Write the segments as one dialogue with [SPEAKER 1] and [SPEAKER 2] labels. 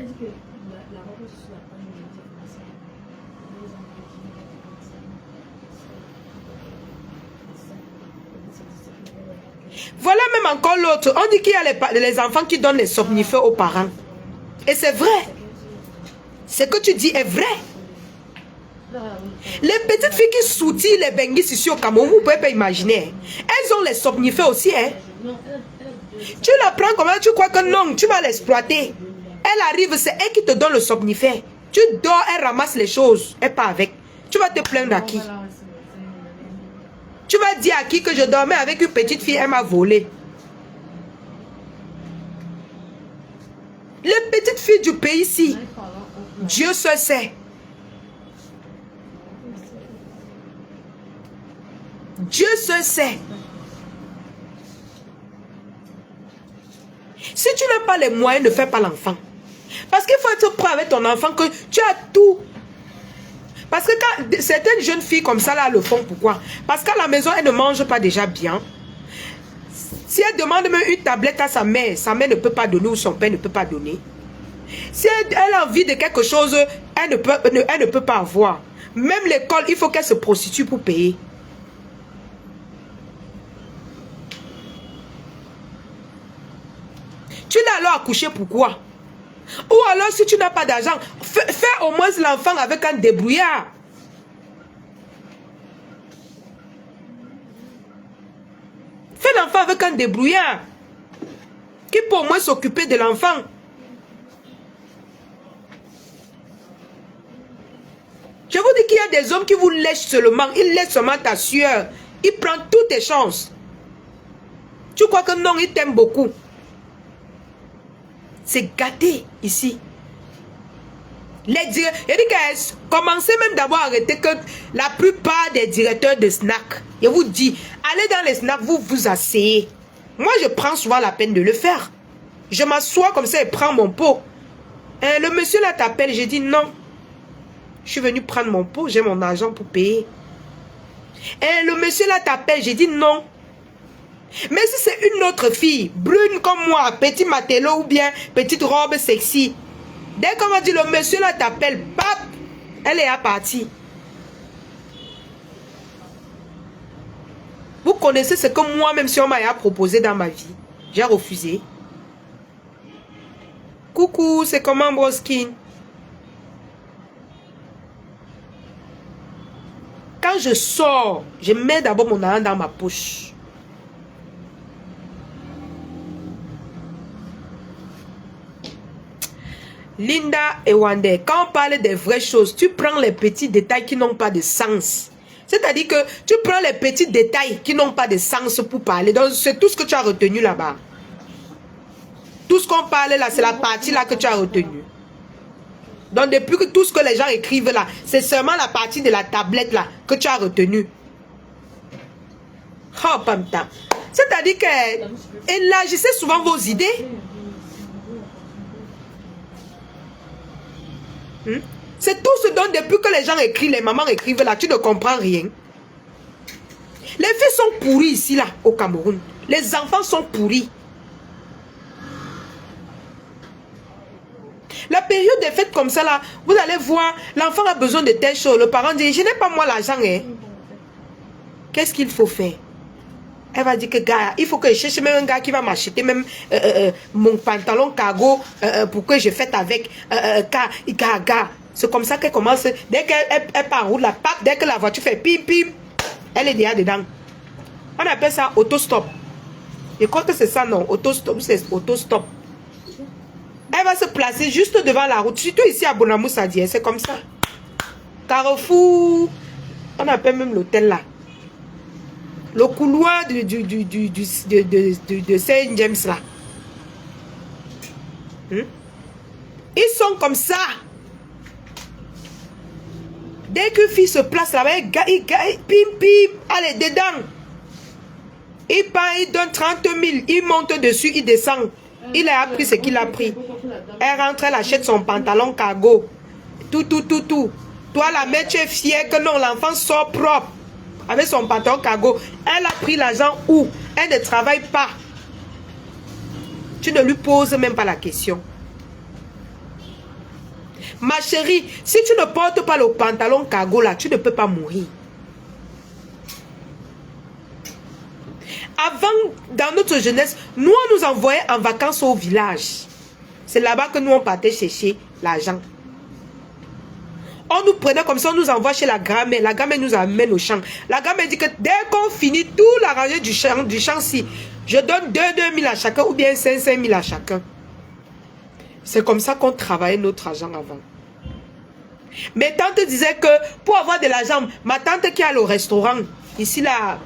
[SPEAKER 1] Elle dit que la robe sur la panne de l'éducation, les enfants qui n'ont pas de
[SPEAKER 2] Voilà même encore l'autre. On dit qu'il y a les enfants qui donnent les somnifères aux parents. Et c'est vrai. Ce que tu dis est vrai. Les petites filles qui soutient les benguis ici au Cameroun, vous ne pouvez pas imaginer. Elles ont les somnifères aussi. Hein. Tu la prends comme ça, tu crois que non, tu vas l'exploiter. Elle arrive, c'est elle qui te donne le somnifère. Tu dors, elle ramasse les choses. Elle part avec. Tu vas te plaindre à qui? Tu vas dire à qui que je dormais avec une petite fille, elle m'a volé. Les petites filles du pays ici, Dieu seul sait. Dieu seul sait. Si tu n'as pas les moyens, ne fais pas l'enfant. Parce qu'il faut être prêt avec ton enfant que tu as tout. Parce que quand certaines jeunes filles comme ça là le font, pourquoi? Parce qu'à la maison, elles ne mangent pas déjà bien. Si elle demande même une tablette à sa mère ne peut pas donner ou son père ne peut pas donner. Si elle a envie de quelque chose, elle ne peut pas avoir. Même l'école, il faut qu'elle se prostitue pour payer. Tu l'as alors accouché pourquoi? Ou alors si tu n'as pas d'argent, fais au moins l'enfant avec un débrouillard. Fais l'enfant avec un débrouillard. Qui peut au moins s'occuper de l'enfant. Je vous dis qu'il y a des hommes qui vous lèchent seulement. Ils lèchent seulement ta sueur. Ils prennent toutes tes chances. Tu crois que non, ils t'aiment beaucoup. C'est gâté ici. Il dit que commencez même d'abord à arrêter que la plupart des directeurs de snack, je vous dis, allez dans les snacks, vous vous asseyez. Moi, je prends souvent la peine de le faire. Je m'assois comme ça et prends mon pot. Le monsieur là t'appelle, j'ai dit non. Je suis venu prendre mon pot, j'ai mon argent pour payer. Le monsieur là t'appelle, j'ai dit non. Mais si c'est une autre fille, brune comme moi, petit matelot ou bien petite robe sexy, dès qu'on m'a dit le monsieur là t'appelle, pap, elle est à partir. Vous connaissez ce que moi-même si on m'a proposé dans ma vie, j'ai refusé. Coucou, c'est comment Broskin? Quand je sors, je mets d'abord mon argent dans ma poche. Linda et Wande, quand on parle des vraies choses, tu prends les petits détails qui n'ont pas de sens. C'est-à-dire que tu prends les petits détails qui n'ont pas de sens pour parler. Donc, c'est tout ce que tu as retenu là-bas. Tout ce qu'on parle là, c'est la partie là que tu as retenue. Donc, depuis que tout ce que les gens écrivent là, c'est seulement la partie de la tablette là que tu as retenue. Oh, pamta. C'est-à-dire que élargissez souvent vos idées. C'est tout ce dont depuis que les gens écrivent, les mamans écrivent là, tu ne comprends rien. Les filles sont pourries ici là, au Cameroun. Les enfants sont pourris. La période des fêtes comme ça là, vous allez voir, l'enfant a besoin de telle chose. Le parent dit, je n'ai pas moi l'argent. Hein. Qu'est-ce qu'il faut faire? Elle va dire que gars, il faut que je cherche même un gars qui va m'acheter même mon pantalon cargo pour que je fête avec gars. C'est comme ça qu'elle commence. Dès qu'elle part en route, dès que la voiture fait pim pim, elle est déjà dedans. On appelle ça autostop. Je crois que c'est ça, non? Autostop, c'est autostop. Elle va se placer juste devant la route. Surtout ici à Bonamou, ça dit, c'est comme ça. Carrefour, on appelle même l'hôtel là. Le couloir de Saint James là. Ils sont comme ça. Dès qu'une fille se place là-bas, il pim pim, allez dedans. Il part, il donne 30 000, il monte dessus, il descend. Il a appris ce qu'il a pris. Elle rentre, elle achète son pantalon cargo. Tout. Toi la mère, tu es fière que non, l'enfant sort propre. Avec son pantalon cargo. Elle a pris l'argent où? Elle ne travaille pas. Tu ne lui poses même pas la question. Ma chérie, si tu ne portes pas le pantalon cargo là, tu ne peux pas mourir. Avant, dans notre jeunesse, nous on nous envoyait en vacances au village. C'est là-bas que nous on partait chercher l'argent. On nous prenait comme ça, on nous envoie chez la grand-mère. La grand-mère nous amène au champ. La grand-mère dit que dès qu'on finit tout l'arrangé du champ-ci, je donne 2 000 à chacun ou bien 5 000 à chacun. C'est comme ça qu'on travaillait notre argent avant. Mes tantes disaient que pour avoir de l'argent, ma tante qui a le restaurant, ici là,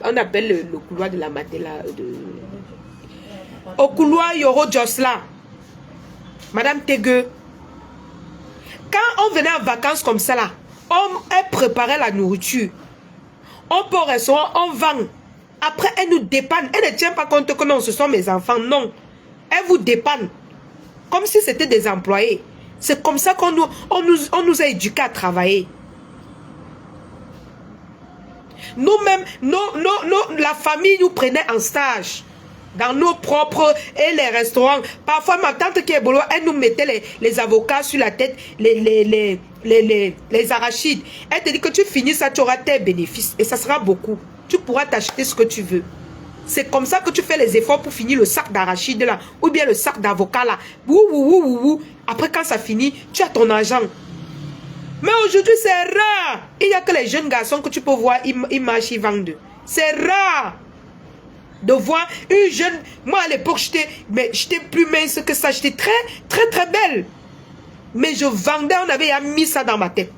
[SPEAKER 2] on appelle le couloir de la Matela, au couloir Yoro Josla, Madame Tegue. Quand on venait en vacances comme ça là, elle préparait la nourriture. On peut au restaurant, on vend. Après, elle nous dépanne. Elle ne tient pas compte que non, ce sont mes enfants. Non. Elle vous dépanne. Comme si c'était des employés. C'est comme ça qu'on nous a éduqués à travailler. Nous-mêmes, la famille nous prenait en stage. Dans nos propres et les restaurants. Parfois, ma tante qui est boulot, elle nous mettait les avocats sur la tête, les arachides. Elle te dit que tu finis ça, tu auras tes bénéfices. Et ça sera beaucoup. Tu pourras t'acheter ce que tu veux. C'est comme ça que tu fais les efforts pour finir le sac d'arachides là. Ou bien le sac d'avocat là. Après, quand ça finit, tu as ton argent. Mais aujourd'hui, c'est rare. Il n'y a que les jeunes garçons que tu peux voir, ils marchent, ils vendent. C'est rare de voir une jeune. Moi à l'époque j'étais plus mince que ça, j'étais très belle, mais je vendais, on avait mis ça dans ma tête.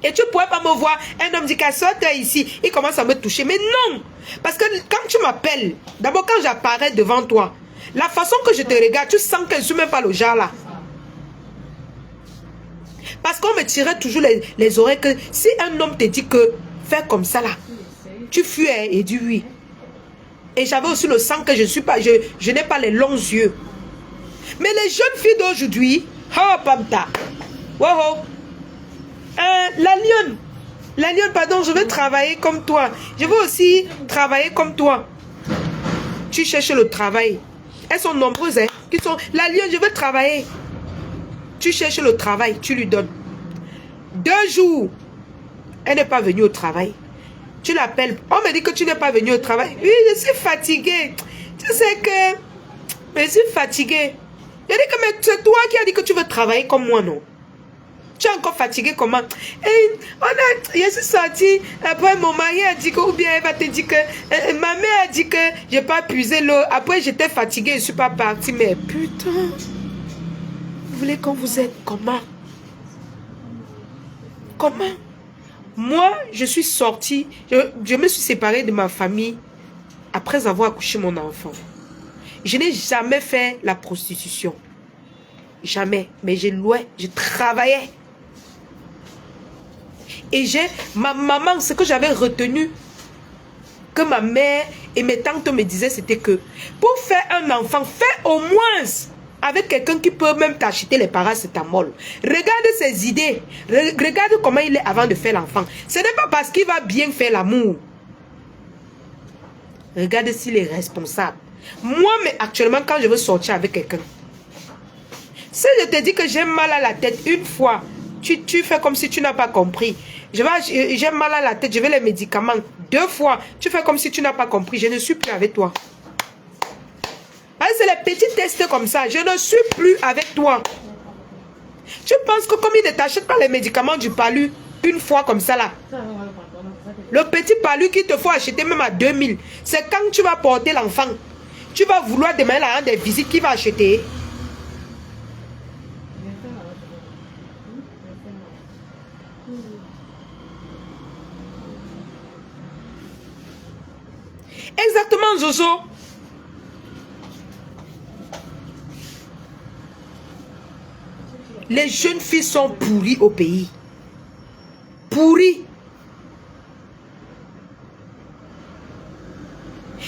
[SPEAKER 2] Et tu pourrais pas me voir, un homme dit qu'à sortir ici, il commence à me toucher, mais non, parce que quand tu m'appelles, d'abord quand j'apparais devant toi, la façon que je te regarde, tu sens que je suis même pas le genre là, parce qu'on me tirait toujours les oreilles que si un homme te dit que fais comme ça là, tu fuis et dis oui. Et j'avais aussi le sang que je n'ai pas les longs yeux. Mais les jeunes filles d'aujourd'hui, oh pamta, wow, la lionne, pardon, je veux travailler comme toi. Je veux aussi travailler comme toi. Tu cherches le travail. Elles sont nombreuses, hein, qui sont, la lionne, je veux travailler. Tu cherches le travail, tu lui donnes. 2 jours, elle n'est pas venue au travail. Tu l'appelles. On me dit que tu n'es pas venu au travail. Oui, je suis fatiguée. Tu sais que je suis fatiguée. Je dis que mais c'est toi qui as dit que tu veux travailler comme moi, non? Tu es encore fatiguée comment? Et je suis sortie. Après, mon mari a dit que, ou bien elle va te dire que ma mère a dit que je n'ai pas puisé l'eau. Après, j'étais fatiguée, je ne suis pas partie. Mais putain, vous voulez qu'on vous aide comment? Comment? Moi, je suis sortie, je me suis séparée de ma famille après avoir accouché mon enfant. Je n'ai jamais fait la prostitution. Jamais. Mais je louais, je travaillais. Et ma maman, ce que j'avais retenu, que ma mère et mes tantes me disaient, c'était que pour faire un enfant, fais au moins avec quelqu'un qui peut même t'acheter les paracétamol. Regarde ses idées. Regarde comment il est avant de faire l'enfant. Ce n'est pas parce qu'il va bien faire l'amour. Regarde s'il est responsable. Moi, mais actuellement, quand je veux sortir avec quelqu'un, si je te dis que j'ai mal à la tête une fois, tu fais comme si tu n'as pas compris. J'ai mal à la tête, je veux les médicaments. 2 fois, tu fais comme si tu n'as pas compris. Je ne suis plus avec toi. C'est les petits tests comme ça. Je ne suis plus avec toi. Tu penses que comme il ne t'achète pas les médicaments du palu une fois comme ça là, le petit palu qu'il te faut acheter même à 2000, c'est quand tu vas porter l'enfant. Tu vas vouloir demander à un des visites qui va acheter. Exactement, Jojo. Les jeunes filles sont pourries au pays. Pourries.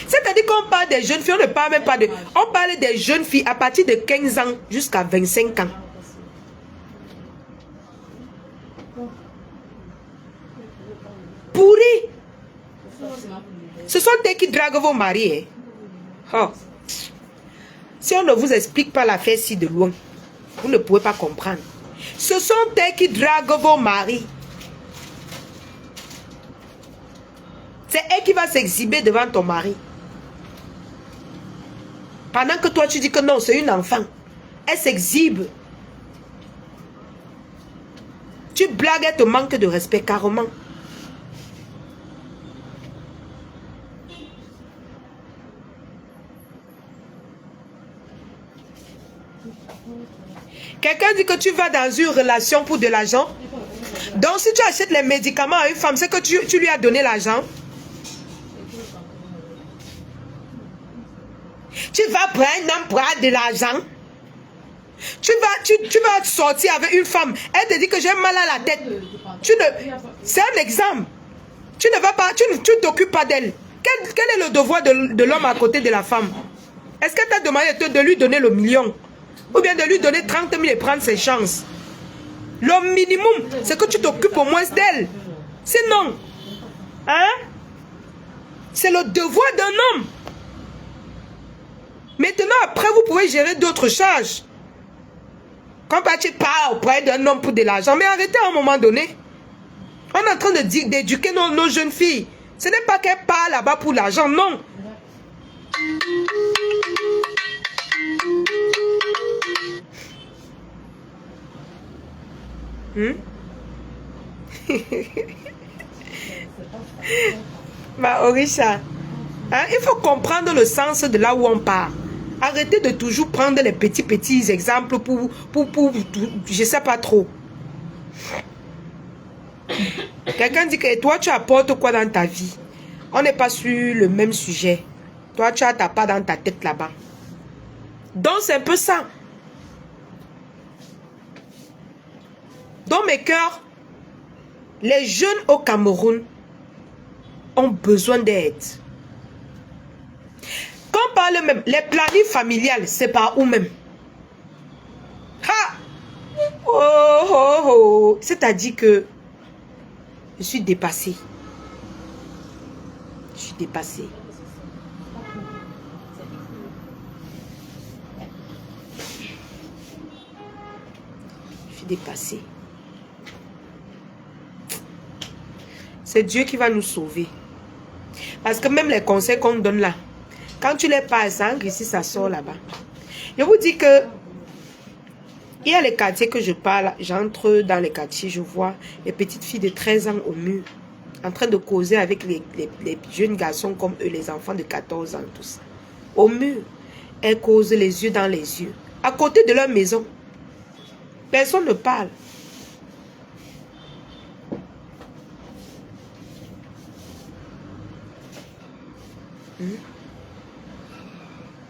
[SPEAKER 2] C'est-à-dire qu'on parle des jeunes filles, on ne parle même pas de... On parle des jeunes filles à partir de 15 ans jusqu'à 25 ans. Pourries. Ce sont eux qui draguent vos maris. Hein. Oh. Si on ne vous explique pas l'affaire si de loin. Vous ne pouvez pas comprendre. Ce sont elles qui draguent vos maris. C'est elle qui va s'exhiber devant ton mari. Pendant que toi tu dis que non, c'est une enfant. Elle s'exhibe. Tu blagues, elle te manque de respect carrément. Quelqu'un dit que tu vas dans une relation pour de l'argent. Donc si tu achètes les médicaments à une femme, c'est que tu lui as donné l'argent. Tu vas prendre un homme pour avoir de l'argent. Tu vas sortir avec une femme. Elle te dit que j'ai mal à la tête. C'est un exemple. Tu ne vas pas, tu t'occupes pas d'elle. Quel est le devoir de l'homme à côté de la femme? Est-ce qu'elle t'a demandé de lui donner le million? Ou bien de lui donner 30 000 et prendre ses chances? Le minimum, c'est que tu t'occupes au moins d'elle. Sinon, hein? C'est le devoir d'un homme. Maintenant, après, vous pouvez gérer d'autres charges. Quand tu pars auprès d'un homme pour de l'argent, mais arrêtez à un moment donné. On est en train d'éduquer nos jeunes filles. Ce n'est pas qu'elles partent là-bas pour l'argent, non. Ma Orisha, hein, il faut comprendre le sens de là où on part. Arrêtez de toujours prendre les petits exemples pour je sais pas trop. Quelqu'un dit que toi tu apportes quoi dans ta vie? On n'est pas sur le même sujet. Toi tu as ta part dans ta tête là-bas. Donc c'est un peu ça. Dans mes cœurs, les jeunes au Cameroun ont besoin d'aide. Quand on parle même, les plannings familiales, c'est par où même? Ha! Oh, oh, oh. C'est-à-dire que je suis dépassée. Je suis dépassée. Je suis dépassée. C'est Dieu qui va nous sauver. Parce que même les conseils qu'on donne là, quand tu les passes, hein, ici ça sort là-bas. Je vous dis que il y a les quartiers que je parle, j'entre dans les quartiers, je vois les petites filles de 13 ans au mur, en train de causer avec les jeunes garçons comme eux, les enfants de 14 ans, tout ça. Au mur, elles causent les yeux dans les yeux, à côté de leur maison. Personne ne parle.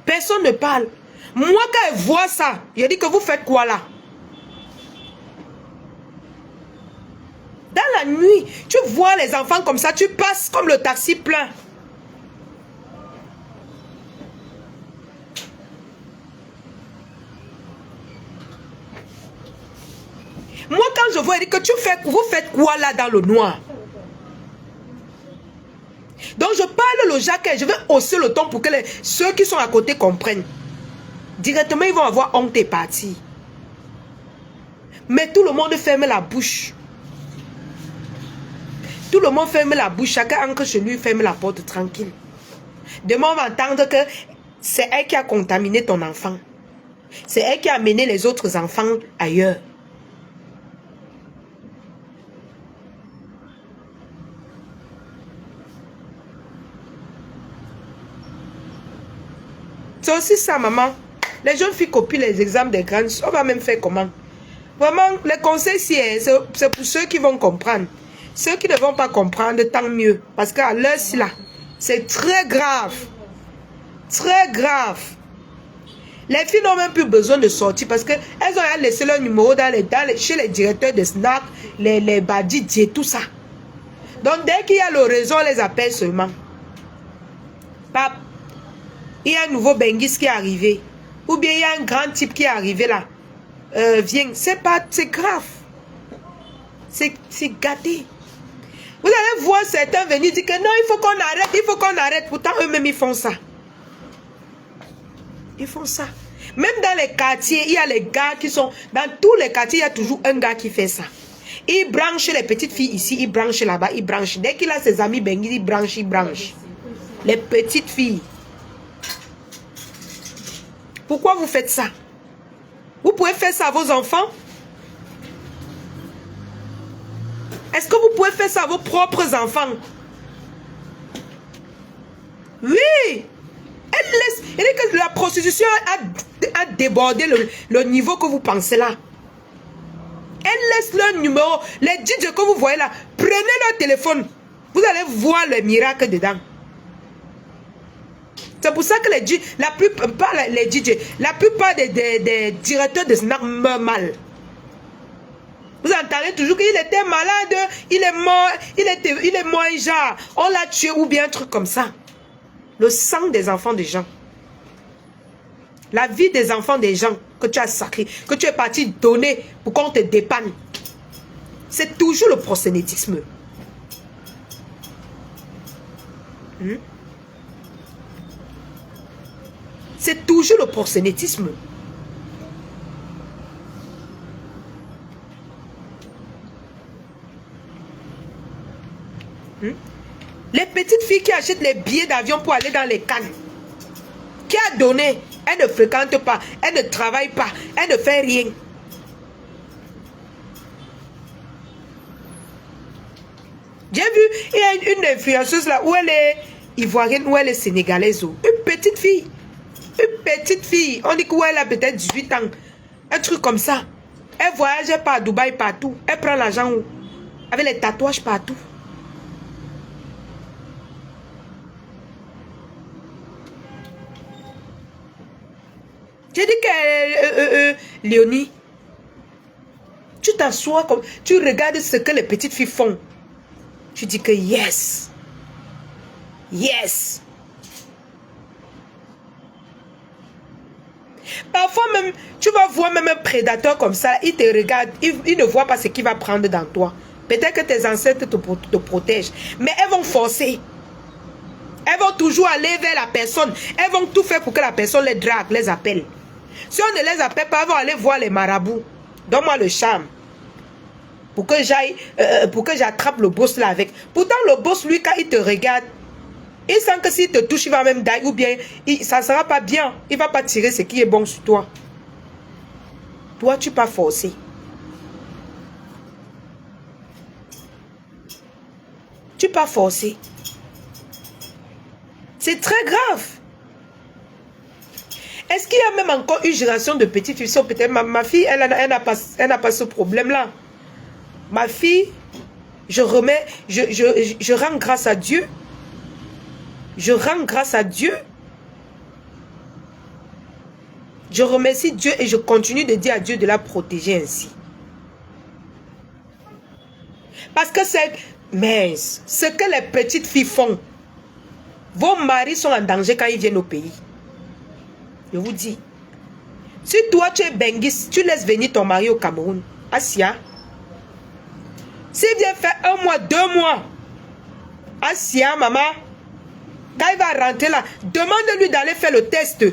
[SPEAKER 2] Personne ne parle. Moi, quand elle voit ça, je dis que vous faites quoi là? Dans la nuit, tu vois les enfants comme ça, tu passes comme le taxi plein. Moi, quand je vois, je dis que vous faites quoi là dans le noir? Donc je parle le jaquet, je vais hausser le ton pour que ceux qui sont à côté comprennent. Directement, ils vont avoir honte et partir. Mais tout le monde ferme la bouche. Tout le monde ferme la bouche, chacun entre chez lui, ferme la porte tranquille. Demain, on va entendre que c'est elle qui a contaminé ton enfant. C'est elle qui a amené les autres enfants ailleurs. C'est aussi ça, maman. Les jeunes filles copient les examens des grandes. On va même faire comment? Vraiment, les conseils, c'est pour ceux qui vont comprendre. Ceux qui ne vont pas comprendre, tant mieux. Parce qu'à l'heure, là, c'est très grave. Très grave. Les filles n'ont même plus besoin de sortir parce qu'elles ont laissé leur numéro chez les directeurs de snack, les badidis et tout ça. Donc, dès qu'il y a le réseau, on les appelle seulement. Pape, il y a un nouveau Bengis qui est arrivé. Ou bien il y a un grand type qui est arrivé là. Viens, c'est grave. C'est gâté. Vous allez voir certains venir dire que non, il faut qu'on arrête, Pourtant, eux-mêmes, ils font ça. Ils font ça. Même dans les quartiers, il y a les gars qui sont... Dans tous les quartiers, il y a toujours un gars qui fait ça. Il branche les petites filles ici, il branche là-bas, il branche. Dès qu'il a ses amis benguis, il branche, il branche. Les petites filles. Pourquoi vous faites ça? Vous pouvez faire ça à vos enfants? Est-ce que vous pouvez faire ça à vos propres enfants? Oui! Elle laisse... Elle dit que la prostitution a débordé le niveau que vous pensez là. Elle laisse leur numéro. Les DJ que vous voyez là, prenez leur téléphone. Vous allez voir le miracle dedans. C'est pour ça que les DJ, la plupart des directeurs de snack meurent mal. Vous entendez toujours qu'il était malade, il est mort, il est mort genre, on l'a tué ou bien un truc comme ça. Le sang des enfants des gens. La vie des enfants des gens que tu as sacré, que tu es parti donner pour qu'on te dépanne. C'est toujours le prosélytisme. C'est toujours le prosélytisme. Les petites filles qui achètent les billets d'avion pour aller dans les Cannes. Qui a donné? Elle ne fréquente pas, elle ne travaille pas, elle ne fait rien. J'ai vu, il y a une influenceuse là où elle est ivoirienne, où elle est sénégalaise. Une petite fille. Une petite fille. On dit qu'elle a peut-être 18 ans. Un truc comme ça. Elle voyage pas à Dubaï partout. Elle prend l'argent avec les tatouages partout. J'ai dit que Léonie, tu t'assois comme... Tu regardes ce que les petites filles font. Tu dis que yes. Yes. Parfois même, tu vas voir même un prédateur comme ça, il te regarde, il ne voit pas ce qu'il va prendre dans toi. Peut-être que tes ancêtres te protègent, mais elles vont forcer. Elles vont toujours aller vers la personne. Elles vont tout faire pour que la personne les drague, les appelle. Si on ne les appelle pas, elles vont aller voir les marabouts. Donne-moi le charme. Pour que j'aille, pour que j'attrape le boss là avec. Pourtant, le boss, lui, quand il te regarde, il sent que s'il te touche, il va même die ou bien ça ne sera pas bien. Il ne va pas tirer ce qui est bon sur toi. Toi, tu pas forcé. Tu pas forcé. C'est très grave. Est-ce qu'il y a même encore une génération de petites filles? Peut-être ma fille, elle n'a pas ce problème-là. Ma fille, je rends grâce à Dieu. Je rends grâce à Dieu. Je remercie Dieu et je continue de dire à Dieu de la protéger ainsi. Parce que c'est... Mais ce que les petites filles font, vos maris sont en danger quand ils viennent au pays. Je vous dis. Si toi tu es benguis, tu laisses venir ton mari au Cameroun. Asia. S'il vient faire 1 mois, 2 mois. Asia, maman. Quand il va rentrer là, demande-lui d'aller faire le test.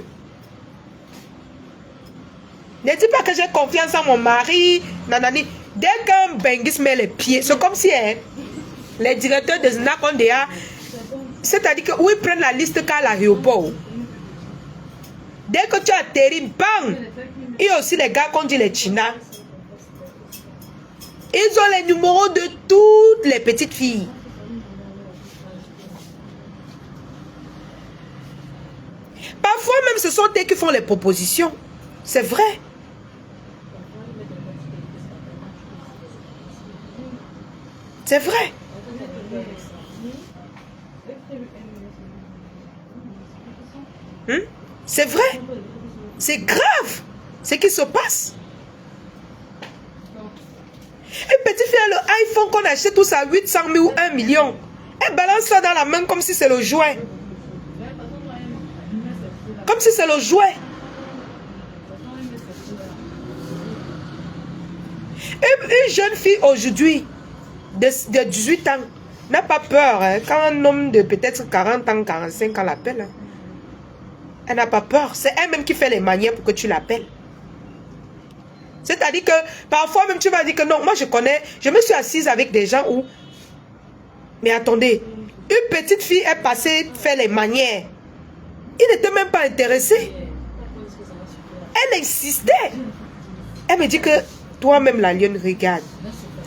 [SPEAKER 2] Ne dis pas que j'ai confiance en mon mari. Nanani. Dès qu'un benguis met les pieds, c'est comme si les directeurs de Znak ont déjà... C'est-à-dire que où ils prennent la liste qu'à l'aéroport. Dès que tu atterris, bang! Il y a aussi les gars qu'on dit les China. Ils ont les numéros de toutes les petites filles. Parfois même ce sont eux qui font les propositions. C'est vrai. C'est vrai. C'est vrai. C'est grave ce qui se passe. Une petite fille a le iPhone qu'on achète tous à 800 000 ou 1 million. Elle balance ça dans la main comme si c'est le jouet. Comme si c'est le jouet. Une jeune fille aujourd'hui de 18 ans n'a pas peur. Hein, quand un homme de peut-être 40 ans, 45 ans l'appelle. Hein. Elle n'a pas peur. C'est elle-même qui fait les manières pour que tu l'appelles. C'est-à-dire que parfois même tu vas dire que non, moi je connais, je me suis assise avec des gens où... Mais attendez, une petite fille est passée faire les manières. Il n'était même pas intéressé. Elle insistait. Elle me dit que toi-même la lionne, regarde.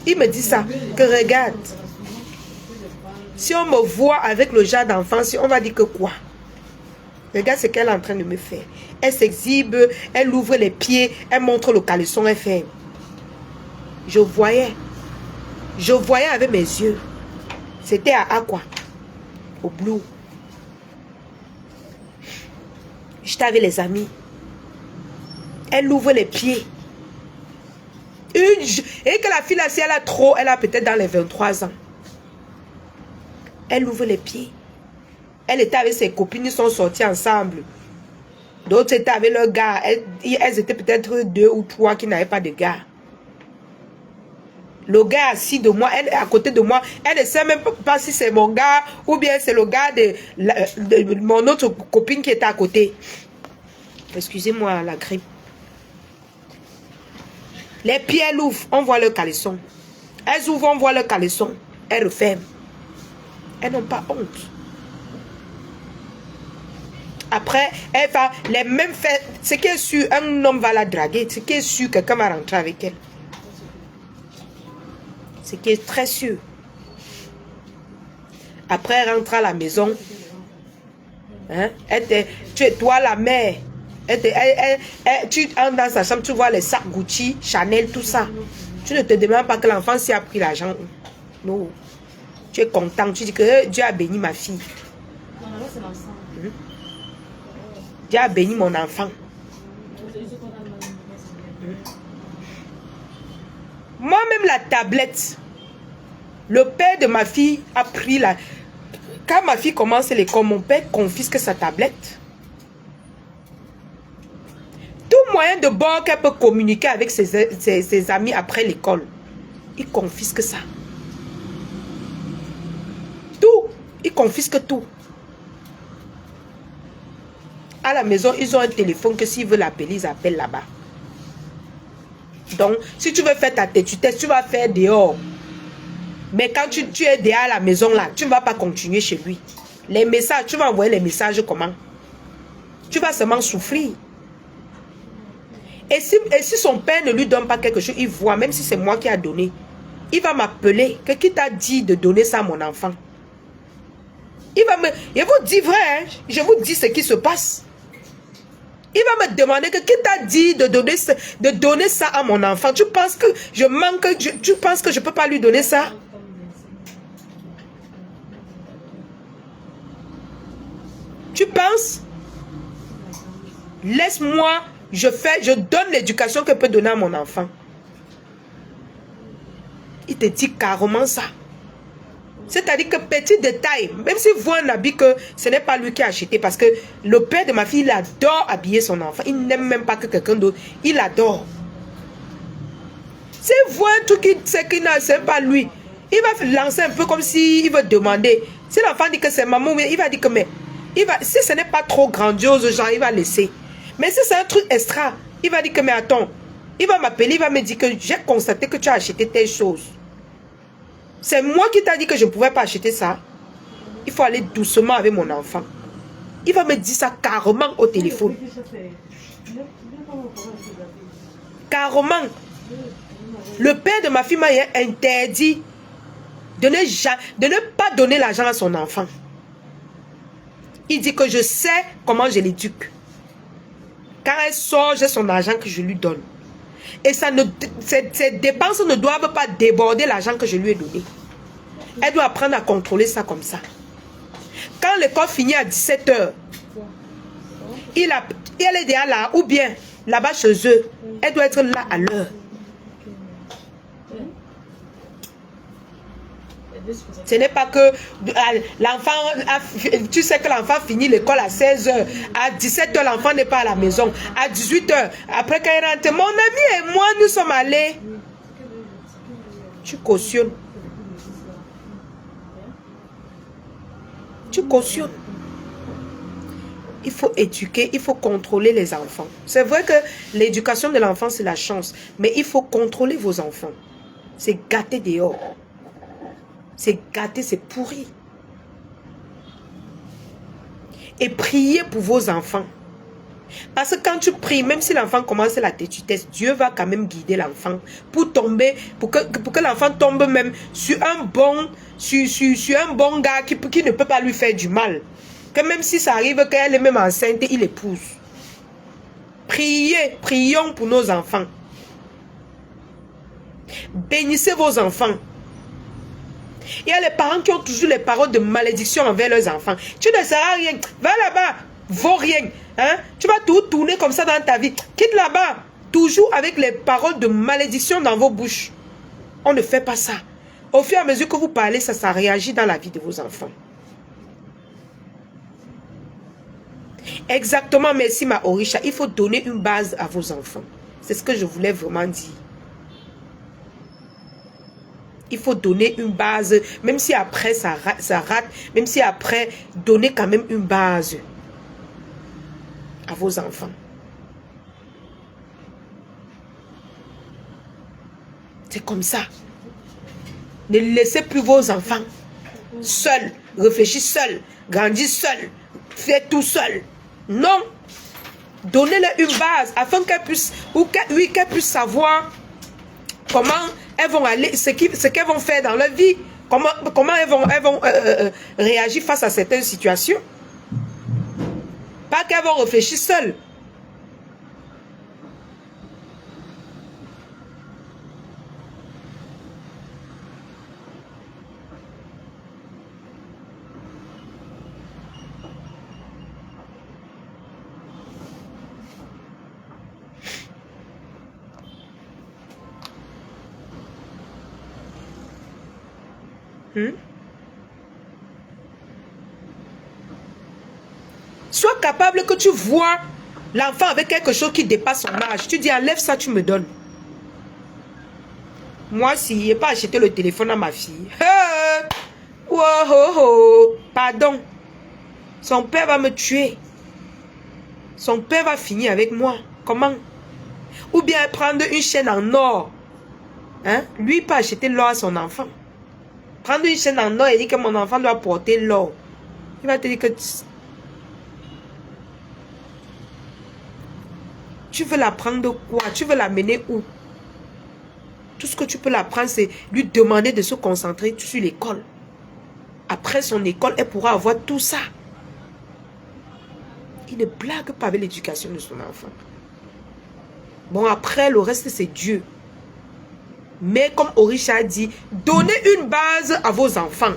[SPEAKER 2] Il me dit ça, que regarde. Si on me voit avec le genre d'enfant, on va dire que quoi? Regarde ce qu'elle est en train de me faire. Elle s'exhibe, elle ouvre les pieds, elle montre le caleçon, elle fait. Je voyais avec mes yeux. C'était à quoi? Au Blue. J'étais avec les amis. Elle ouvre les pieds. Et que la fille là, si elle a trop, elle a peut-être dans les 23 ans. Elle ouvre les pieds. Elle était avec ses copines, ils sont sortis ensemble. D'autres étaient avec leurs gars. Elles étaient peut-être 2 ou 3 qui n'avaient pas de gars. Le gars assis de moi, elle est à côté de moi. Elle ne sait même pas si c'est mon gars ou bien c'est le gars de mon autre copine qui était à côté. Excusez-moi la grippe. Les pieds, elles ouvrent, on voit le caleçon. Elles ouvrent, on voit le caleçon. Elles referment. Elles n'ont pas honte. Après, elle va les mêmes faire. Ce qui est sûr, un homme va la draguer. Ce qui est sûr, quelqu'un va rentrer avec elle. Ce qui est très sûr. Après, elle rentre à la maison. Hein? Tu es toi la mère. Tu entres dans sa chambre, tu vois les sacs Gucci, Chanel, tout ça. Tu ne te demandes pas que l'enfant s'y a pris l'argent. Non. Tu es content. Tu dis que Dieu a béni ma fille. Dieu a béni mon enfant. Moi-même, la tablette, le père de ma fille a pris la... Quand ma fille commence l'école, mon père confisque sa tablette. Tout moyen de bord qu'elle peut communiquer avec ses amis après l'école, il confisque ça. Tout. Il confisque tout. À la maison, ils ont un téléphone que s'ils veulent l'appeler, ils appellent là-bas. Donc, si tu veux faire ta tête, tu vas faire dehors. Mais quand tu es dehors à la maison, là, tu ne vas pas continuer chez lui. Les messages, tu vas envoyer les messages comment? Tu vas seulement souffrir. Et si son père ne lui donne pas quelque chose, il voit, même si c'est moi qui a donné, il va m'appeler. Qui t'a dit de donner ça à mon enfant? Il va me... Je vous dis vrai, hein? Je vous dis ce qui se passe. Il va me demander que qui t'a dit de donner ça à mon enfant? Tu penses que je manque, tu penses que je ne peux pas lui donner ça? Tu penses? Laisse-moi, je donne l'éducation que peut donner à mon enfant. Il te dit carrément ça. C'est-à-dire que petit détail, même s'il voit un habit que ce n'est pas lui qui a acheté, parce que le père de ma fille, il adore habiller son enfant. Il n'aime même pas que quelqu'un d'autre. Il adore. S'il voit un truc qu'il sait qu'il n'a, c'est pas lui, il va lancer un peu comme s'il veut demander. Si l'enfant dit que c'est maman, il va dire que mais, si ce n'est pas trop grandiose, genre, il va laisser. Mais si c'est un truc extra, il va dire que mais attends, il va m'appeler, il va me dire que j'ai constaté que tu as acheté telle chose. C'est moi qui t'a dit que je ne pouvais pas acheter ça. Il faut aller doucement avec mon enfant. Il va me dire ça carrément au téléphone. Carrément. Le père de ma fille m'a interdit de ne pas donner l'argent à son enfant. Il dit que je sais comment je l'éduque. Quand elle sort, j'ai son argent que je lui donne. Et ses dépenses ne doivent pas déborder l'argent que je lui ai donné. Elle doit apprendre à contrôler ça comme ça. Quand l'école finit à 17 h, elle est déjà là, ou bien là-bas chez eux. Elle doit être là à l'heure. Ce n'est pas que l'enfant, tu sais que l'enfant finit l'école à 16 h. À 17 h, l'enfant n'est pas à la maison. À 18 h, après qu'elle rentre, mon ami et moi, nous sommes allés. Tu cautionnes. Tu cautionnes. Il faut éduquer, il faut contrôler les enfants. C'est vrai que l'éducation de l'enfant, c'est la chance. Mais il faut contrôler vos enfants. C'est gâté dehors. C'est gâté, c'est pourri. Et priez pour vos enfants. Parce que quand tu pries, même si l'enfant commence la tétutesse, Dieu va quand même guider l'enfant pour tomber, pour que l'enfant tombe même sur un bon, sur un bon gars qui ne peut pas lui faire du mal. Que même si ça arrive qu'elle est même enceinte, il épouse. Priez, prions pour nos enfants. Bénissez vos enfants. Il y a les parents qui ont toujours les paroles de malédiction envers leurs enfants. Tu ne seras rien. Va là-bas. Vaut rien. Hein? Tu vas tout tourner comme ça dans ta vie. Quitte là-bas. Toujours avec les paroles de malédiction dans vos bouches. On ne fait pas ça. Au fur et à mesure que vous parlez, ça réagit dans la vie de vos enfants. Exactement, merci ma Orisha. Il faut donner une base à vos enfants. C'est ce que je voulais vraiment dire. Il faut donner une base, même si après ça rate, même si après, donnez quand même une base à vos enfants. C'est comme ça. Ne laissez plus vos enfants seuls, réfléchissez seuls, grandissez seuls, faites tout seul. Non. Donnez-leur une base afin qu'elles puissent, qu'elles puissent savoir comment elles vont aller, ce qu'elles vont faire dans leur vie, comment elles vont réagir face à certaines situations. Pas qu'elles vont réfléchir seules. Sois capable que tu vois l'enfant avec quelque chose qui dépasse son âge. Tu dis, enlève ça, tu me donnes. Moi, si je n'ai pas acheté le téléphone à ma fille, oh, oh, oh, pardon, son père va me tuer. Son père va finir avec moi. Comment? Ou bien prendre une chaîne en or. Hein? Lui, pas acheter l'or à son enfant. Prendre une chaîne en or et dire que mon enfant doit porter l'or. Il va te dire que tu veux l'apprendre quoi? Tu veux l'amener où? Tout ce que tu peux l'apprendre, c'est lui demander de se concentrer sur l'école. Après son école, elle pourra avoir tout ça. Il ne blague pas avec l'éducation de son enfant. Bon, après, le reste, c'est Dieu. Mais comme Orisha a dit, donnez une base à vos enfants.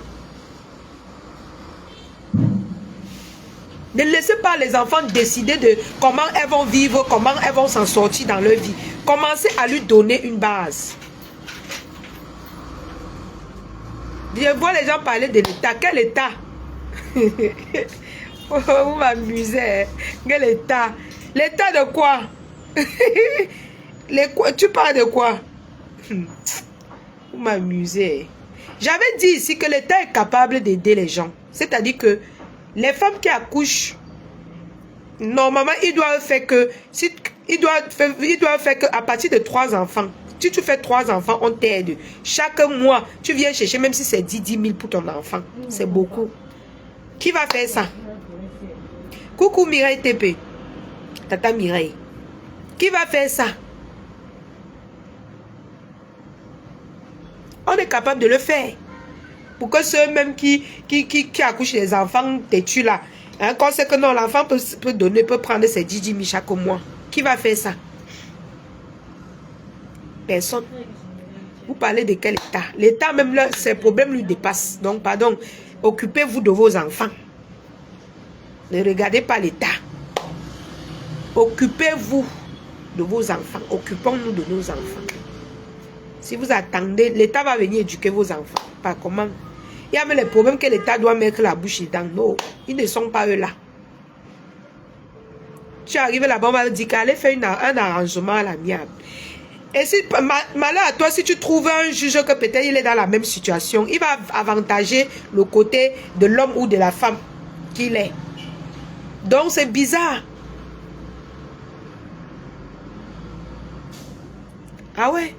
[SPEAKER 2] Ne laissez pas les enfants décider de comment elles vont vivre, comment elles vont s'en sortir dans leur vie. Commencez à lui donner une base. Je vois les gens parler de l'État. Quel État? Vous m'amusez. Quel État? L'État de quoi? Tu parles de quoi? Vous m'amusez. J'avais dit ici que l'État est capable d'aider les gens. C'est-à-dire que les femmes qui accouchent, normalement, ils doivent faire que, à partir de 3 enfants. Si tu fais 3 enfants, on t'aide. Chaque mois, tu viens chercher, même si c'est 10 000 pour ton enfant. C'est beaucoup. Qui va faire ça? Coucou Mireille TP. Tata Mireille. Qui va faire ça? On est capable de le faire. Pour que ceux-mêmes qui accouchent les enfants têtus là, hein, quand c'est que non, l'enfant peut prendre ses 10 000 chaque mois. Qui va faire ça? Personne. Vous parlez de quel État? L'État même, là, ses problèmes lui dépassent. Donc, pardon, occupez-vous de vos enfants. Ne regardez pas l'État. Occupez-vous de vos enfants. Occupons-nous de nos enfants. Si vous attendez, l'État va venir éduquer vos enfants. Pas comment? Il y a même les problèmes que l'État doit mettre la bouche dedans. Non, ils ne sont pas eux là. Tu arrives là-bas, on va dire qu'allez faire un arrangement à l'amiable. Et si, malheur à toi, si tu trouves un juge que peut-être il est dans la même situation, il va avantager le côté de l'homme ou de la femme qu'il est. Donc c'est bizarre. Ah ouais.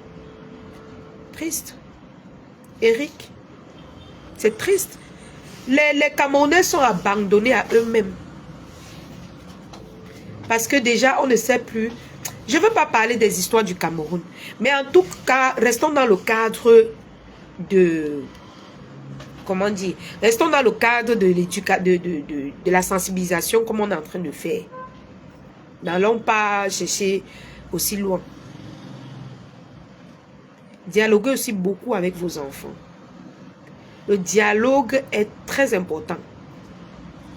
[SPEAKER 2] Triste. Eric. C'est triste. Les Camerounais sont abandonnés à eux-mêmes. Parce que déjà, on ne sait plus. Je ne veux pas parler des histoires du Cameroun. Mais en tout cas, restons dans le cadre de... Comment dire? Restons dans le cadre de l'éducation, de la sensibilisation comme on est en train de faire. N'allons pas chercher aussi loin. Dialoguez aussi beaucoup avec vos enfants. Le dialogue est très important.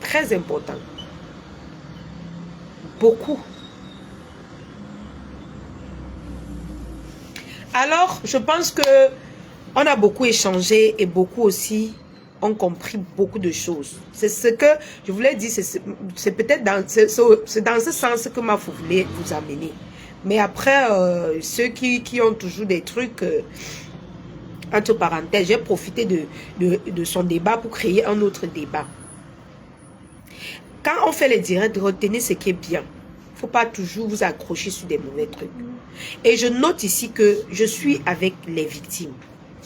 [SPEAKER 2] Très important. Beaucoup. Alors, je pense que on a beaucoup échangé et beaucoup aussi ont compris beaucoup de choses. C'est ce que je voulais dire, c'est peut-être dans ce sens que ma voulait vous amener. Mais après, ceux qui ont toujours des trucs, entre parenthèses, j'ai profité de son débat pour créer un autre débat. Quand on fait les directs, retenez ce qui est bien. Il ne faut pas toujours vous accrocher sur des mauvais trucs. Et je note ici que je suis avec les victimes.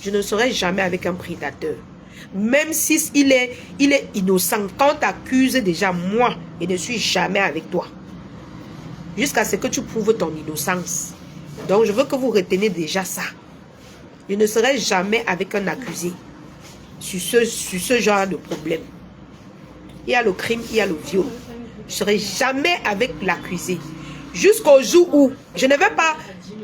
[SPEAKER 2] Je ne serai jamais avec un prédateur. Même si il est innocent. Quand on t'accuse déjà, moi, je ne suis jamais avec toi. Jusqu'à ce que tu prouves ton innocence. Donc, je veux que vous reteniez déjà ça. Je ne serai jamais avec un accusé sur ce genre de problème. Il y a le crime, il y a le viol. Je ne serai jamais avec l'accusé. Jusqu'au jour où, je ne vais pas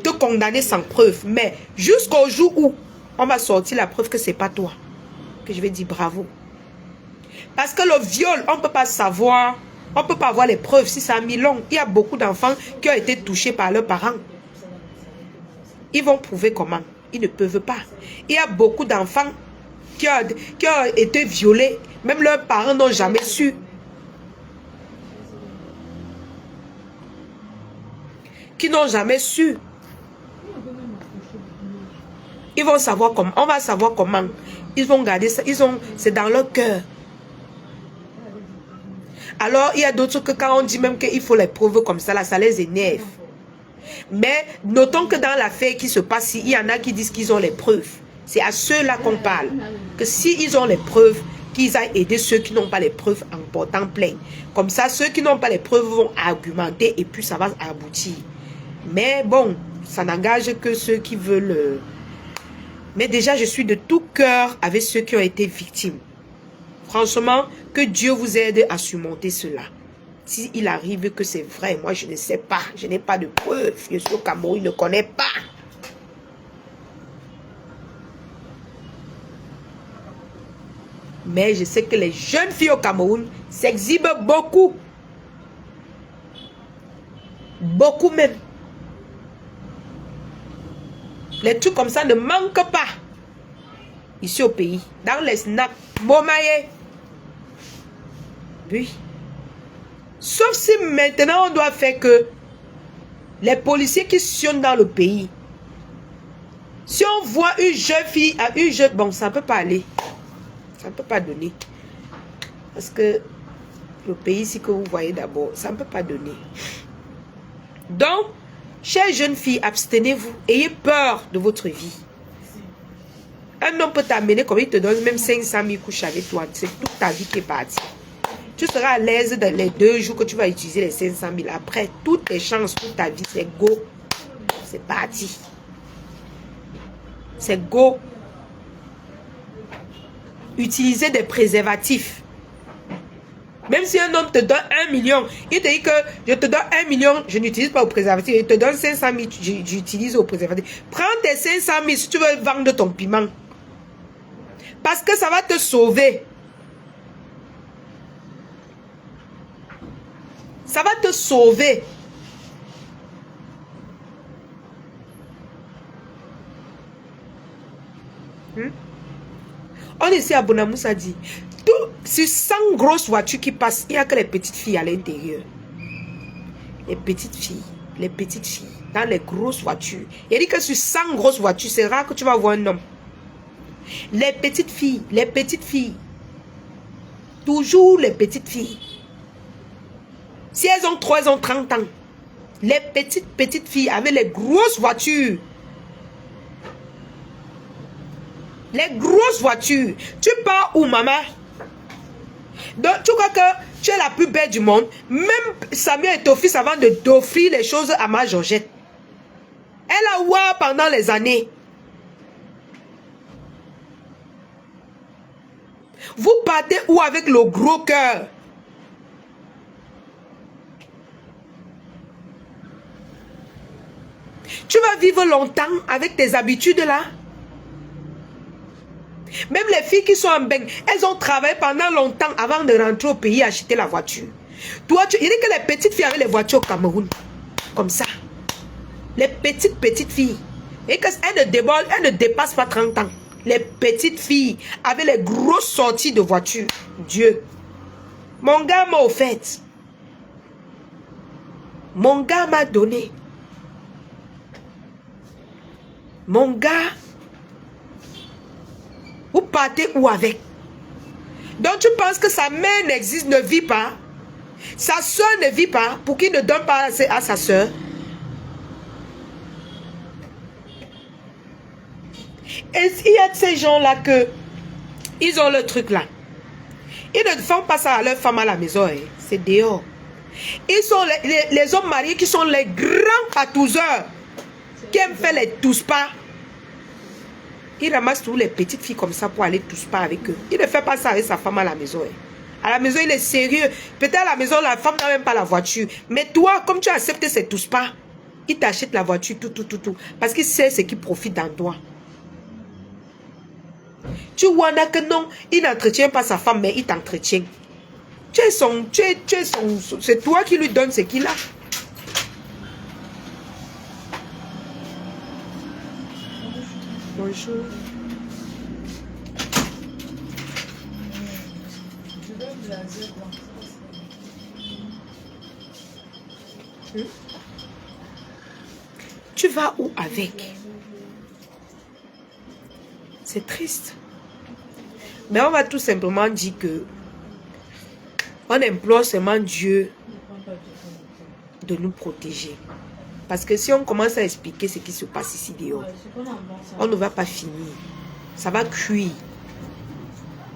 [SPEAKER 2] te condamner sans preuve, mais jusqu'au jour où on va sortir la preuve que ce n'est pas toi, que je vais dire bravo. Parce que le viol, on ne peut pas savoir, on ne peut pas avoir les preuves si ça a mis long. Il y a beaucoup d'enfants qui ont été touchés par leurs parents. Ils vont prouver comment? Ils ne peuvent pas. Il y a beaucoup d'enfants qui ont été violés. Même leurs parents n'ont jamais su. Qui n'ont jamais su. Ils vont savoir comment. On va savoir comment. Ils vont garder ça. C'est dans leur cœur. Alors, il y a d'autres que quand on dit même qu'il faut les preuves comme ça, là, ça les énerve. Mais notons que dans l'affaire qui se passe, il y en a qui disent qu'ils ont les preuves. C'est à ceux-là qu'on parle. Que s'ils ont les preuves, qu'ils aillent aider ceux qui n'ont pas les preuves en portant plainte. Comme ça, ceux qui n'ont pas les preuves vont argumenter et puis ça va aboutir. Mais bon, ça n'engage que ceux qui veulent... Mais déjà, je suis de tout cœur avec ceux qui ont été victimes. Franchement, que Dieu vous aide à surmonter cela. S'il arrive que c'est vrai, moi je ne sais pas. Je n'ai pas de preuves. Je suis au Cameroun, je ne connais pas. Mais je sais que les jeunes filles au Cameroun s'exhibent beaucoup. Beaucoup même. Les trucs comme ça ne manquent pas. Ici au pays. Dans les snaps. Bomaye. Oui. Sauf si maintenant on doit faire que les policiers qui sont dans le pays. Si on voit une jeune fille à une jeune... Bon, ça ne peut pas aller. Ça ne peut pas donner. Parce que le pays ici que vous voyez d'abord, ça ne peut pas donner. Donc, chères jeunes filles, abstenez-vous. Ayez peur de votre vie. Un homme peut t'amener comme il te donne même 500 000 couches avec toi. C'est toute ta vie qui est partie. Tu seras à l'aise dans les 2 jours que tu vas utiliser les 500 000. Après, toutes tes chances, toute ta vie, c'est go. C'est parti. C'est go. Utilisez des préservatifs. Même si un homme te donne 1 million, il te dit que je te donne 1 million, je n'utilise pas au préservatif. Il te donne 500 000, j'utilise au préservatif. Prends tes 500 000 si tu veux vendre ton piment. Parce que ça va te sauver. Ça va te sauver. On est ici à Bonamoussa dit, sur 100 grosses voitures qui passent, il n'y a que les petites filles à l'intérieur. Les petites filles. Les petites filles. Dans les grosses voitures. Il dit que sur 100 grosses voitures, c'est rare que tu vas voir un homme. Les petites filles. Les petites filles. Toujours les petites filles. Si elles ont 3, elles ont 30 ans. Les petites filles avec les grosses voitures. Les grosses voitures. Tu pars où, maman? Donc, tu crois que tu es la plus belle du monde? Même Samuel et Tofi avant d'offrir les choses à ma Georgette. Elle a oublié pendant les années. Vous partez où avec le gros cœur? Tu vas vivre longtemps avec tes habitudes là? Même les filles qui sont en bain, elles ont travaillé pendant longtemps avant de rentrer au pays et acheter la voiture. Toi, il dit que les petites filles avaient les voitures au Cameroun. Comme ça. Les petites filles. Et qu'elles ne dépassent pas 30 ans. Les petites filles avaient les grosses sorties de voitures. Dieu. Mon gars m'a offert. Mon gars m'a donné. Mon gars. Vous partez où avec? Donc tu penses que sa mère n'existe, ne vit pas? Sa soeur ne vit pas pour qu'il ne donne pas à sa soeur? Et il y a ces gens-là que ils ont le truc là. Ils ne font pas ça à leur femme à la maison. Hein. C'est dehors. Ils sont les hommes mariés qui sont les grands patouseurs qui aiment faire les tous-pas. Il ramasse toutes les petites filles comme ça pour aller tous pas avec eux. Il ne fait pas ça avec sa femme à la maison. Hein. À la maison, il est sérieux. Peut-être à la maison, la femme n'a même pas la voiture. Mais toi, comme tu as accepté ces tous pas, il t'achète la voiture, tout. Parce qu'il sait ce qui profite dans toi. Tu vois que non, il n'entretient pas sa femme, mais il t'entretient. C'est toi qui lui donnes ce qu'il a. Bonjour. Tu vas où avec? C'est triste. Mais on va tout simplement dire que on implore seulement Dieu de nous protéger. Parce que si on commence à expliquer ce qui se passe ici dehors, on ne va pas finir. Ça va cuire.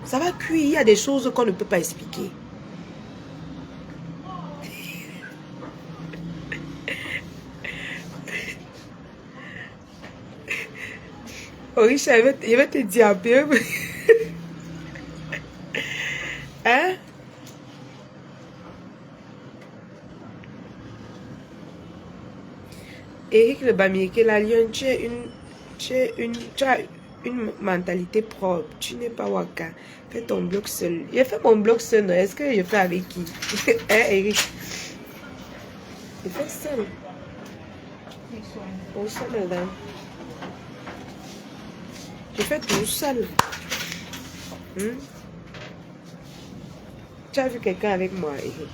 [SPEAKER 2] Ça va cuire. Il y a des choses qu'on ne peut pas expliquer. Orisha, je vais te dire un peu. Hein? Eric le Bamieke, la Lyon, tu as une mentalité propre. Tu n'es pas waka. Fais ton bloc seul. J'ai fait mon bloc seul. Est-ce que je fais avec qui? Hein, Eric? Je fais seul. Au seul, madame. Je fais tout seul. Tu as vu quelqu'un avec moi, Eric?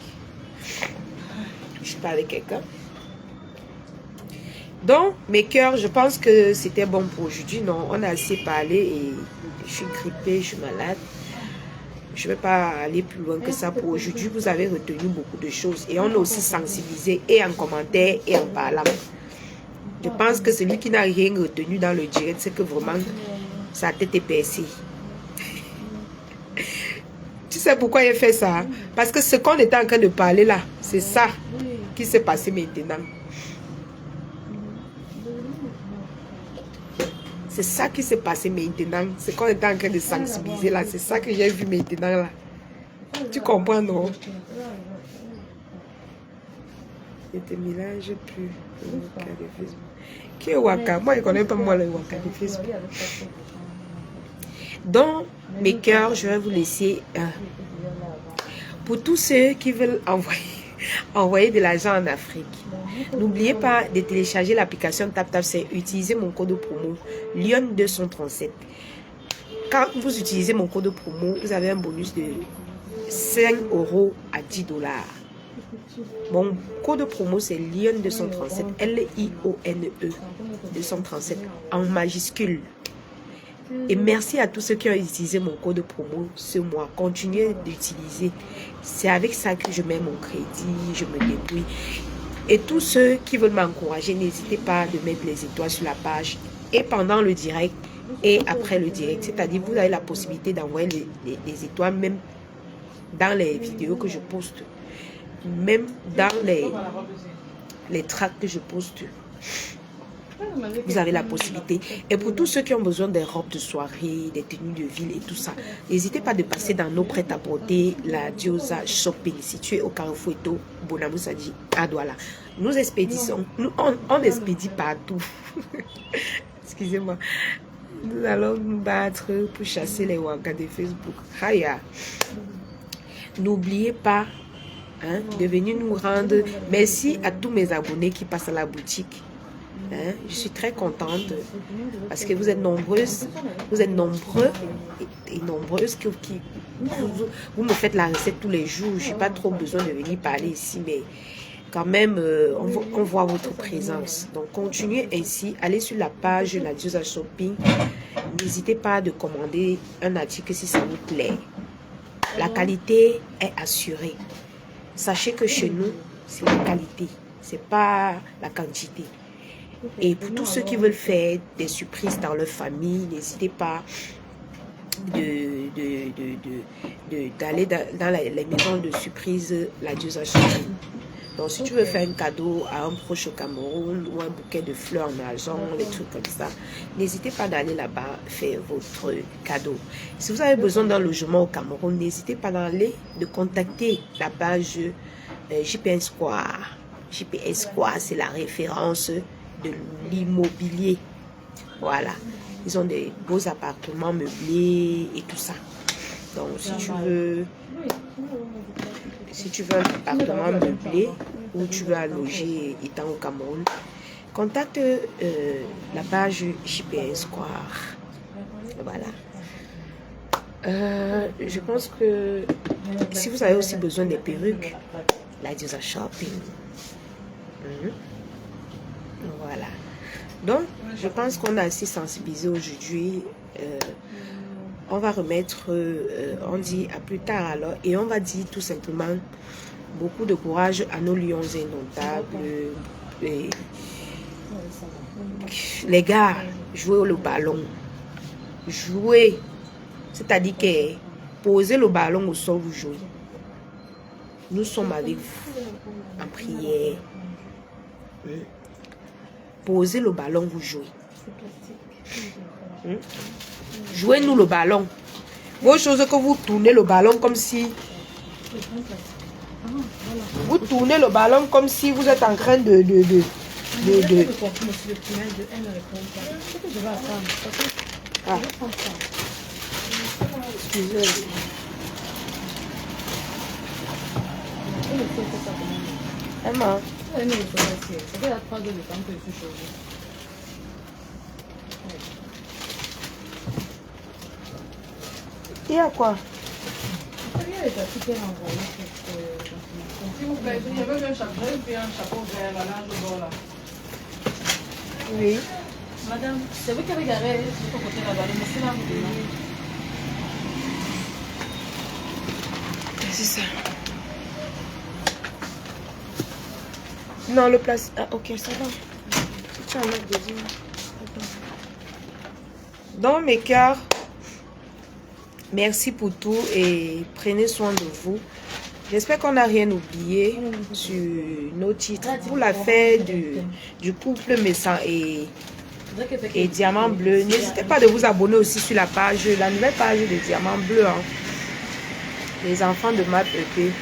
[SPEAKER 2] Je suis pas avec quelqu'un. Donc, mes cœurs, je pense que c'était bon pour aujourd'hui. Non, on a assez parlé et je suis grippée, je suis malade. Je ne vais pas aller plus loin que ça pour aujourd'hui. Vous avez retenu beaucoup de choses et on a aussi sensibilisé et en commentaire et en parlant. Je pense que celui qui n'a rien retenu dans le direct, c'est que vraiment sa tête est percée. Tu sais pourquoi il fait ça? Parce que ce qu'on était en train de parler là, c'est ça qui s'est passé maintenant. C'est ça qui s'est passé maintenant. Ce qu'on était en train de sensibiliser là, c'est ça que j'ai vu maintenant là. Tu comprends, non? Ne te mélange plus. Qui est Waka? Moi, je ne connais pas moi le Waka de Facebook. Donc, mes cœurs, je vais vous laisser. Pour tous ceux qui veulent envoyer de l'argent en Afrique, n'oubliez pas de télécharger l'application TapTap, c'est utiliser mon code promo Lyon237. Quand vous utilisez mon code promo, vous avez un bonus de 5 € à 10 $. Mon code promo c'est Lyon237, L-I-O-N-E 237 en majuscule. Et merci à tous ceux qui ont utilisé mon code promo ce mois. Continuez d'utiliser. C'est avec ça que je mets mon crédit, je me débrouille. Et tous ceux qui veulent m'encourager, n'hésitez pas de mettre les étoiles sur la page. Et pendant le direct et après le direct. C'est-à-dire, vous avez la possibilité d'envoyer les étoiles même dans les vidéos que je poste. Même dans les tracts que je poste. Vous avez la possibilité. Et pour tous ceux qui ont besoin des robes de soirée, des tenues de ville et tout ça, n'hésitez pas de passer dans nos prêt-à-porter, la Diosa Shopping, située au Carrefour Eto, Bonamoussadi, à Douala. Nous expéditions, on expédie partout. Excusez-moi. Nous allons nous battre pour chasser les wagas de Facebook. Haya. N'oubliez pas de venir nous rendre. Merci à tous mes abonnés qui passent à la boutique. Je suis très contente parce que vous êtes nombreuses, vous êtes nombreux et nombreuses qui vous me faites la recette tous les jours. Je n'ai pas trop besoin de venir parler ici, mais quand même, on voit votre présence. Donc, continuez ainsi. Allez sur la page La Diosa Shopping. N'hésitez pas de commander un article si ça vous plaît. La qualité est assurée. Sachez que chez nous, c'est la qualité, c'est pas la quantité. Et pour tous ceux qui veulent faire des surprises dans leur famille, n'hésitez pas d'aller dans les maisons de surprise La Diosa Shopping. Donc si tu veux faire un cadeau à un proche au Cameroun ou un bouquet de fleurs en argent, des trucs comme ça, n'hésitez pas d'aller là-bas faire votre cadeau. Si vous avez besoin d'un logement au Cameroun, n'hésitez pas d'aller de contacter la page JPN Square. JPN Square, c'est la référence de l'immobilier. Voilà. Ils ont des beaux appartements meublés et tout ça. Donc, si tu veux un appartement meublé ou tu veux loger étant au Cameroun, contacte la page JPN Square. Voilà. Je pense que si vous avez aussi besoin des perruques, La Diosa Shopping. Voilà. Donc, je pense qu'on a assez sensibilisé aujourd'hui. On va remettre, on dit à plus tard alors, et on va dire tout simplement beaucoup de courage à nos lions indomptables. Les gars, jouez le ballon. Jouez. C'est-à-dire que posez le ballon au sol, vous jouez. Nous sommes avec vous en prière. Posez le ballon, vous jouez. Jouez-nous le ballon. Vos choses que vous tournez le ballon comme si... Vous tournez le ballon comme si vous êtes en train de... Ah. Excusez-moi. Emma. Il y a quoi?
[SPEAKER 3] S'il vous plaît, il y avait un chapeau et un chapeau vert, la linge de bord là.
[SPEAKER 2] Oui.
[SPEAKER 1] Madame, c'est vous qui avez garé de ton côté là-bas, mais c'est là vous demandez.
[SPEAKER 2] C'est ça. Non, le place. Ah, ok, ça va. Tu en as besoin. Dans mes cœurs, merci pour tout et prenez soin de vous. J'espère qu'on n'a rien oublié sur nos titres. Pour la fête du couple Messan et Diamant Bleu, n'hésitez pas de vous abonner aussi sur la page, la nouvelle page de Diamant Bleu. Les enfants de ma EP.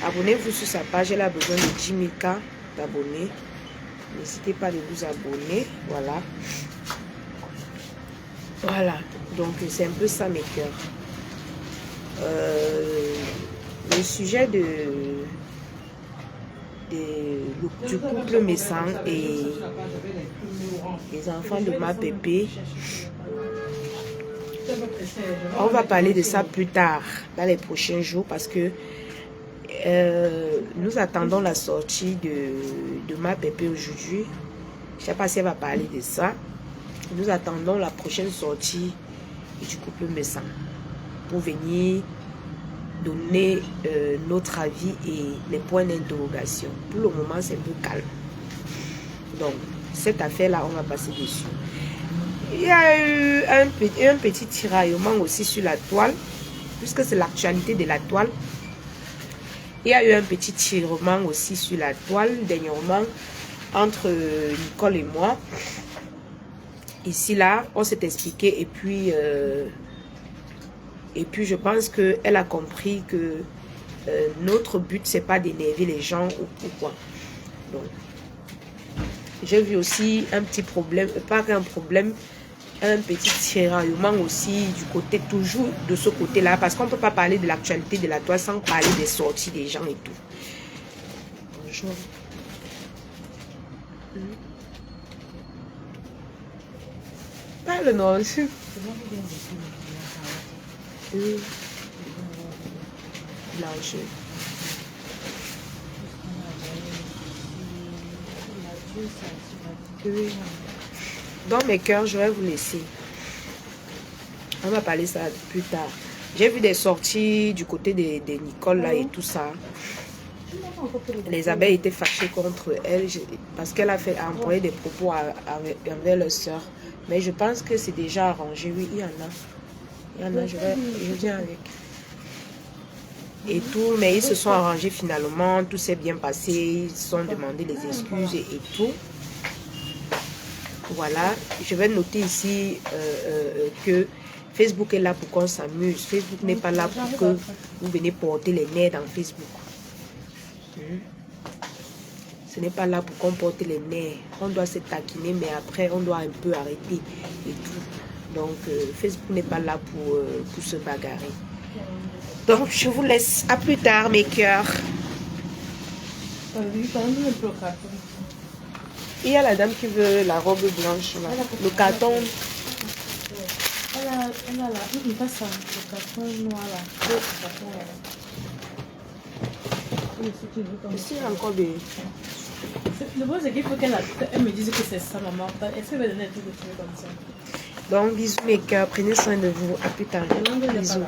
[SPEAKER 2] Abonnez-vous sur sa page, elle a besoin de 10 000 cas d'abonnés. N'hésitez pas de vous abonner. Voilà. Voilà. Donc, c'est un peu ça mes cœurs. Le sujet du couple Messan et les enfants de ma pépé, on va parler de ça plus tard, dans les prochains jours, parce que nous attendons la sortie de ma pépé aujourd'hui. Je ne sais pas si elle va parler de ça. Nous attendons la prochaine sortie du couple Messa pour venir donner notre avis et les points d'interrogation. Pour le moment, c'est un peu calme. Donc, cette affaire-là, on va passer dessus. Il y a eu un petit tiraillement aussi sur la toile, puisque c'est l'actualité de la toile. Il y a eu un petit tirement aussi sur la toile dernièrement entre Nicole et moi. Ici, là, on s'est expliqué et puis je pense qu'elle a compris que notre but, c'est pas d'énerver les gens ou quoi. Donc, j'ai vu aussi un petit problème, pas qu'un problème, un petit tiraillement aussi du côté, toujours de ce côté-là, parce qu'on ne peut pas parler de l'actualité de la toile sans parler des sorties des gens et tout. Bonjour. Parle non. Blanche. Oui. Dans mes cœurs, je vais vous laisser. On va parler ça plus tard. J'ai vu des sorties du côté de Nicole là et tout ça. Les abeilles étaient fâchées contre elle parce qu'elle a employé des propos envers leur soeur. Mais je pense que c'est déjà arrangé. Oui, il y en a. Il y en a, je viens avec. Et tout, mais ils se sont arrangés finalement. Tout s'est bien passé. Ils se sont demandé les excuses et tout. Voilà. Je vais noter ici que Facebook est là pour qu'on s'amuse. Facebook n'est pas là pour que vous venez porter les nerfs dans Facebook. Ce n'est pas là pour qu'on porte les nerfs. On doit se taquiner, mais après, on doit un peu arrêter et tout. Donc, Facebook n'est pas là pour se bagarrer. Donc, je vous laisse. À plus tard, mes cœurs. Il y a la dame qui veut la robe blanche, là. Le carton.
[SPEAKER 1] Elle a pas ça, le carton noir là.
[SPEAKER 2] Ici, il y a encore des...
[SPEAKER 1] Le bon, c'est qu'il faut qu'elle me dise que c'est ça, maman. Est-ce qu'elle va donner un truc de comme ça?
[SPEAKER 2] Donc, bisous mes cœurs. Prenez soin de vous. À plus tard. Bisous.